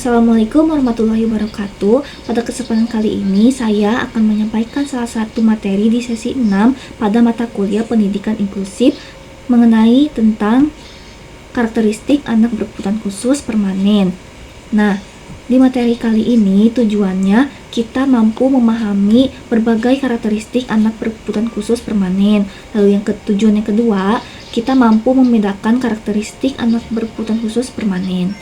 Assalamualaikum warahmatullahi wabarakatuh. Pada kesempatan kali ini saya akan menyampaikan salah satu materi di sesi 6 pada mata kuliah pendidikan inklusif mengenai tentang karakteristik anak berkebutuhan khusus permanen. Nah, di materi kali ini tujuannya kita mampu memahami berbagai karakteristik anak berkebutuhan khusus permanen. Lalu tujuan yang kedua, kita mampu membedakan karakteristik anak berkebutuhan khusus permanen.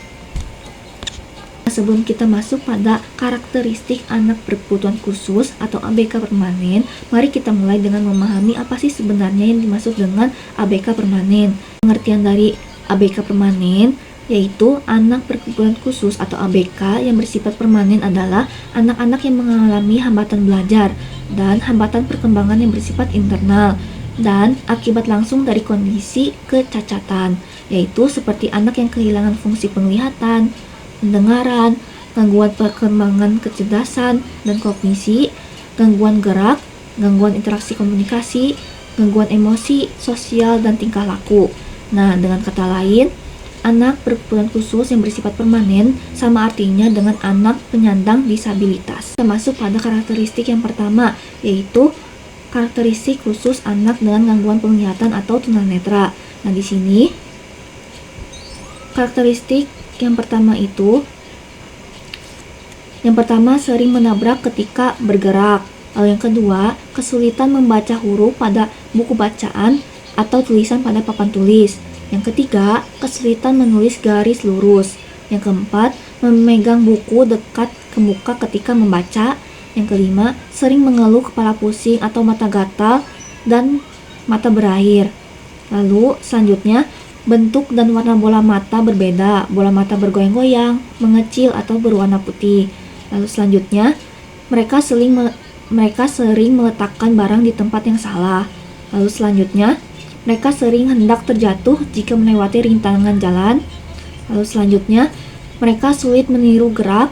Sebelum kita masuk pada karakteristik anak berkebutuhan khusus atau ABK permanen, mari kita mulai dengan memahami apa sih sebenarnya yang dimaksud dengan ABK permanen. Pengertian dari ABK permanen yaitu anak berkebutuhan khusus atau ABK yang bersifat permanen adalah anak-anak yang mengalami hambatan belajar dan hambatan perkembangan yang bersifat internal dan akibat langsung dari kondisi kecacatan, yaitu seperti anak yang kehilangan fungsi penglihatan, pendengaran, gangguan perkembangan kecerdasan dan kognisi, gangguan gerak, gangguan interaksi komunikasi, gangguan emosi, sosial, dan tingkah laku. Nah, dengan kata lain, anak berkebutuhan khusus yang bersifat permanen sama artinya dengan anak penyandang disabilitas. Kita masuk pada karakteristik yang pertama, yaitu karakteristik khusus anak dengan gangguan penglihatan atau tunanetra. Nah, di sini karakteristik yang pertama sering menabrak ketika bergerak. Lalu yang kedua, kesulitan membaca huruf pada buku bacaan atau tulisan pada papan tulis. Yang ketiga, kesulitan menulis garis lurus. Yang keempat, memegang buku dekat ke muka ketika membaca. Yang kelima, sering mengeluh kepala pusing atau mata gatal dan mata berair. Lalu selanjutnya, bentuk dan warna bola mata berbeda. Bola mata bergoyang-goyang, mengecil atau berwarna putih. Lalu selanjutnya, mereka sering meletakkan barang di tempat yang salah. Lalu selanjutnya, mereka sering hendak terjatuh jika melewati rintangan jalan. Lalu selanjutnya, mereka sulit meniru gerak.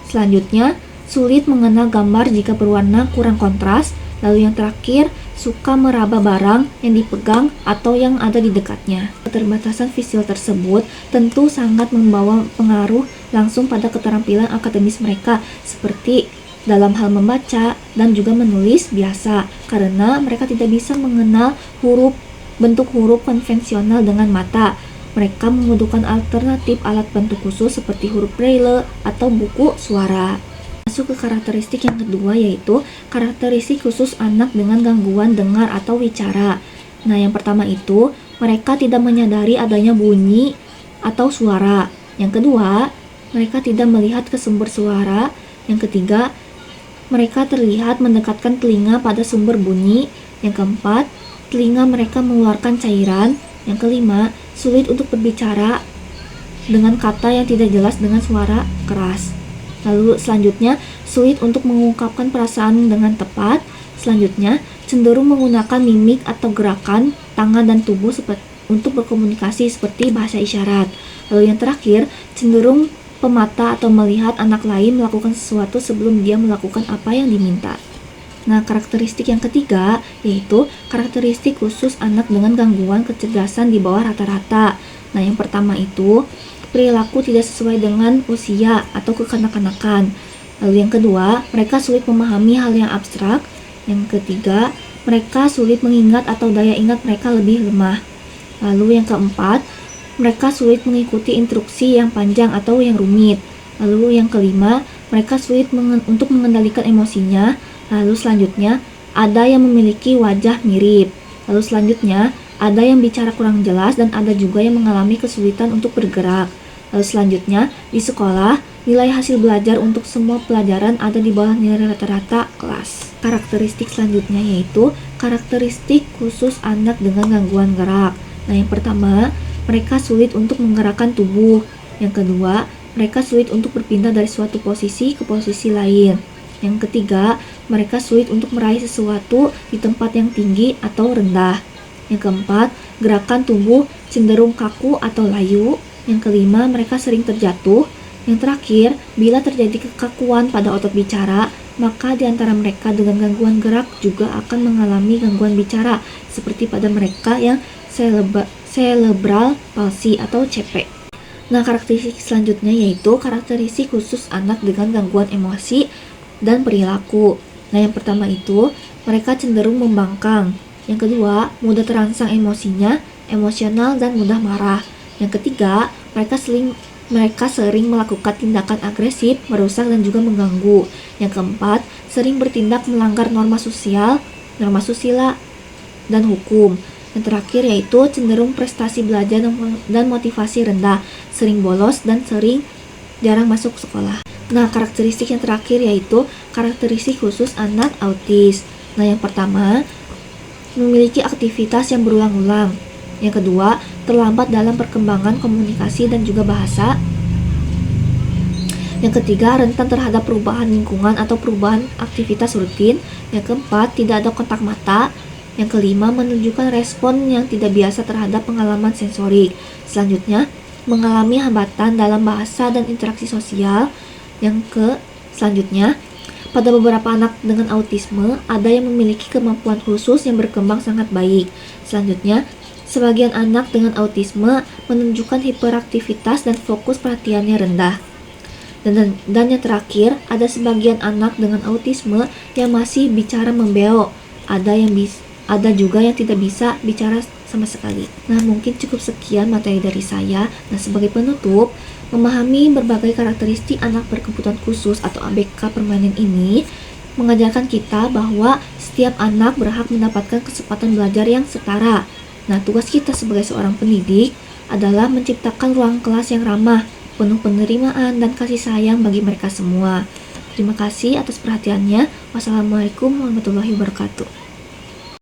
Selanjutnya, sulit mengenal gambar jika berwarna kurang kontras. Lalu yang terakhir, suka meraba barang yang dipegang atau yang ada di dekatnya. Keterbatasan visual tersebut tentu sangat membawa pengaruh langsung pada keterampilan akademis mereka, seperti dalam hal membaca dan juga menulis biasa, karena mereka tidak bisa mengenal bentuk huruf konvensional dengan mata. Mereka membutuhkan alternatif alat bantu khusus seperti huruf braille atau buku suara. Masuk ke karakteristik yang kedua, yaitu karakteristik khusus anak dengan gangguan dengar atau wicara. Nah, yang pertama itu, mereka tidak menyadari adanya bunyi atau suara. Yang kedua, mereka tidak melihat ke sumber suara. Yang ketiga, mereka terlihat mendekatkan telinga pada sumber bunyi. Yang keempat, telinga mereka mengeluarkan cairan. Yang kelima, sulit untuk berbicara dengan kata yang tidak jelas dengan suara keras. Lalu selanjutnya, sulit untuk mengungkapkan perasaan dengan tepat. Selanjutnya, cenderung menggunakan mimik atau gerakan tangan dan tubuh untuk berkomunikasi seperti bahasa isyarat. Lalu yang terakhir, cenderung pemata atau melihat anak lain melakukan sesuatu sebelum dia melakukan apa yang diminta. Nah, karakteristik yang ketiga yaitu karakteristik khusus anak dengan gangguan kecerdasan di bawah rata-rata. Nah, yang pertama itu perilaku tidak sesuai dengan usia atau kekanak-kanakan. Lalu yang kedua, mereka sulit memahami hal yang abstrak. Yang ketiga, mereka sulit mengingat atau daya ingat mereka lebih lemah. Lalu yang keempat, mereka sulit mengikuti instruksi yang panjang atau yang rumit. Lalu yang kelima, mereka sulit untuk mengendalikan emosinya. Lalu selanjutnya, ada yang memiliki wajah mirip. Lalu selanjutnya, ada yang bicara kurang jelas dan ada juga yang mengalami kesulitan untuk bergerak. Lalu selanjutnya, di sekolah, nilai hasil belajar untuk semua pelajaran ada di bawah nilai rata-rata kelas. Karakteristik selanjutnya yaitu karakteristik khusus anak dengan gangguan gerak. Nah, yang pertama, mereka sulit untuk menggerakkan tubuh. Yang kedua, mereka sulit untuk berpindah dari suatu posisi ke posisi lain. Yang ketiga, mereka sulit untuk meraih sesuatu di tempat yang tinggi atau rendah. Yang keempat, gerakan tubuh cenderung kaku atau layu. Yang kelima, mereka sering terjatuh. Yang terakhir, bila terjadi kekakuan pada otot bicara, maka di antara mereka dengan gangguan gerak juga akan mengalami gangguan bicara, seperti pada mereka yang cerebral palsy atau CP. Nah, karakteristik selanjutnya yaitu karakteristik khusus anak dengan gangguan emosi dan perilaku. Nah, yang pertama itu, mereka cenderung membangkang. Yang kedua, mudah terangsang emosinya, emosional dan mudah marah. Yang ketiga, mereka sering melakukan tindakan agresif, merusak dan juga mengganggu. Yang keempat, sering bertindak melanggar norma sosial, norma susila, dan hukum. Yang terakhir yaitu cenderung prestasi belajar dan motivasi rendah, sering bolos dan sering jarang masuk sekolah. Nah, karakteristik yang terakhir yaitu karakteristik khusus anak autis. Nah, yang pertama, memiliki aktivitas yang berulang-ulang. Yang kedua, terlambat dalam perkembangan komunikasi dan juga bahasa. Yang ketiga, rentan terhadap perubahan lingkungan atau perubahan aktivitas rutin. Yang keempat, tidak ada kontak mata. Yang kelima, menunjukkan respon yang tidak biasa terhadap pengalaman sensorik. Selanjutnya, mengalami hambatan dalam bahasa dan interaksi sosial. Selanjutnya, pada beberapa anak dengan autisme, ada yang memiliki kemampuan khusus yang berkembang sangat baik. Selanjutnya, sebagian anak dengan autisme menunjukkan hiperaktivitas dan fokus perhatiannya rendah. Dan yang terakhir, ada sebagian anak dengan autisme yang masih bicara membeo. Ada juga yang tidak bisa bicara sama sekali. Nah, mungkin cukup sekian materi dari saya. Nah, sebagai penutup, memahami berbagai karakteristik anak berkebutuhan khusus atau ABK permanen ini mengajarkan kita bahwa setiap anak berhak mendapatkan kesempatan belajar yang setara. Nah, tugas kita sebagai seorang pendidik adalah menciptakan ruang kelas yang ramah, penuh penerimaan dan kasih sayang bagi mereka semua. Terima kasih atas perhatiannya. Wassalamualaikum warahmatullahi wabarakatuh.